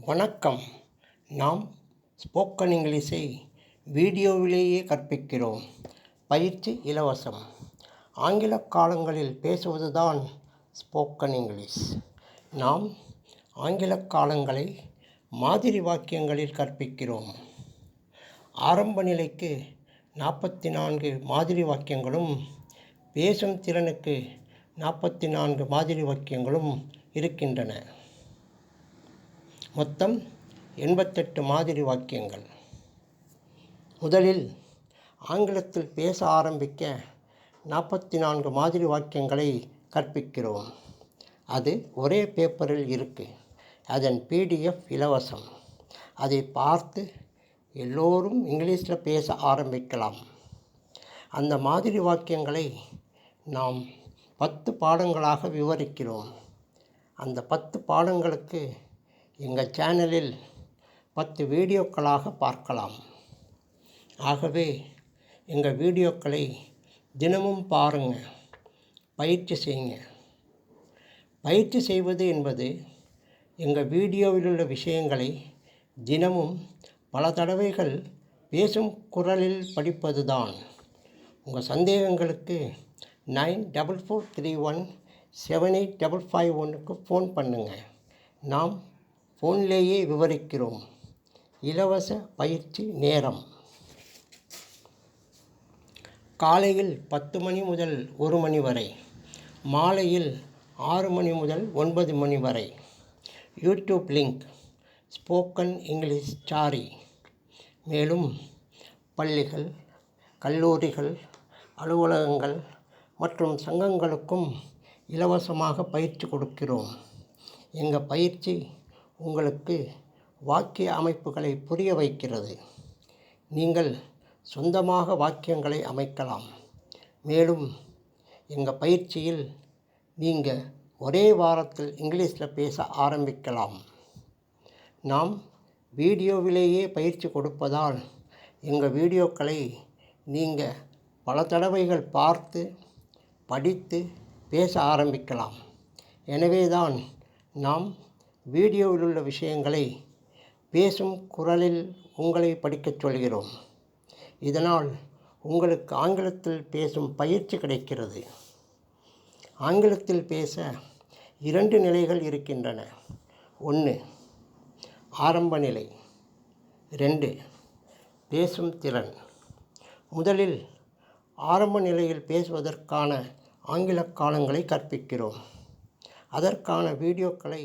வணக்கம். நாம் ஸ்போக்கன் இங்கிலீஷை வீடியோவிலேயே கற்பிக்கிறோம். பயிற்சி இலவசம். ஆங்கில காலங்களில் பேசுவதுதான் ஸ்போக்கன் இங்கிலீஷ். நாம் ஆங்கில காலங்களை மாதிரி வாக்கியங்களில் கற்பிக்கிறோம். ஆரம்ப நிலைக்கு 44 மாதிரி வாக்கியங்களும், பேசும் திறனுக்கு 44 மாதிரி வாக்கியங்களும் இருக்கின்றன. மொத்தம் 88 மாதிரி வாக்கியங்கள். முதலில் ஆங்கிலத்தில் பேச ஆரம்பிக்க 44 மாதிரி வாக்கியங்களை கற்பிக்கிறோம். அது ஒரே பேப்பரில் இருக்குது. அதன் PDF இலவசம். அதை பார்த்து எல்லோரும் இங்கிலீஷில் பேச ஆரம்பிக்கலாம். அந்த மாதிரி வாக்கியங்களை நாம் 10 பாடங்களாக விவரிக்கிறோம். அந்த 10 பாடங்களுக்கு எங்கள் சேனலில் 10 வீடியோக்களாக பார்க்கலாம். ஆகவே எங்கள் வீடியோக்களை தினமும் பாருங்கள், பயிற்சி செய்யுங்க. பயிற்சி செய்வது என்பது எங்கள் வீடியோவில் உள்ள விஷயங்களை தினமும் பல தடவைகள் பேசும் குரலில் படிப்பது தான். உங்கள் சந்தேகங்களுக்கு 9443178551க்கு ஃபோன் பண்ணுங்கள். நாம் ஃபோன்லேயே விவரிக்கிறோம். இலவச பயிற்சி நேரம் காலையில் 10 மணி முதல் 1 மணி வரை, மாலையில் 6 மணி முதல் 9 மணி வரை. YouTube link spoken English sorry. மேலும் பள்ளிகள், கல்லூரிகள், அலுவலகங்கள் மற்றும் சங்கங்களுக்கும் இலவசமாக பயிற்சி கொடுக்கிறோம். எங்கள் பயிற்சி உங்களுக்கு வாக்கிய அமைப்புகளை புரிய வைக்கிறது. நீங்கள் சொந்தமாக வாக்கியங்களை அமைக்கலாம். மேலும் எங்கள் பயிற்சியில் நீங்கள் ஒரே வாரத்தில் இங்கிலீஷில் பேச ஆரம்பிக்கலாம். நாம் வீடியோவிலேயே பயிற்சி கொடுப்பதால் எங்கள் வீடியோக்களை நீங்கள் பல தடவைகள் பார்த்து படித்து பேச ஆரம்பிக்கலாம். எனவே தான் நாம் வீடியோவில் உள்ள விஷயங்களை பேசும் குரலில் உங்களை படிக்கச் சொல்கிறோம். இதனால் உங்களுக்கு ஆங்கிலத்தில் பேசும் பயிற்சி கிடைக்கிறது. ஆங்கிலத்தில் பேச 2 நிலைகள் இருக்கின்றன. 1 ஆரம்ப நிலை, 2 பேசும் திறன். முதலில் ஆரம்ப நிலையில் பேசுவதற்கான ஆங்கில காலங்களை கற்பிக்கிறோம். அதற்கான வீடியோக்களை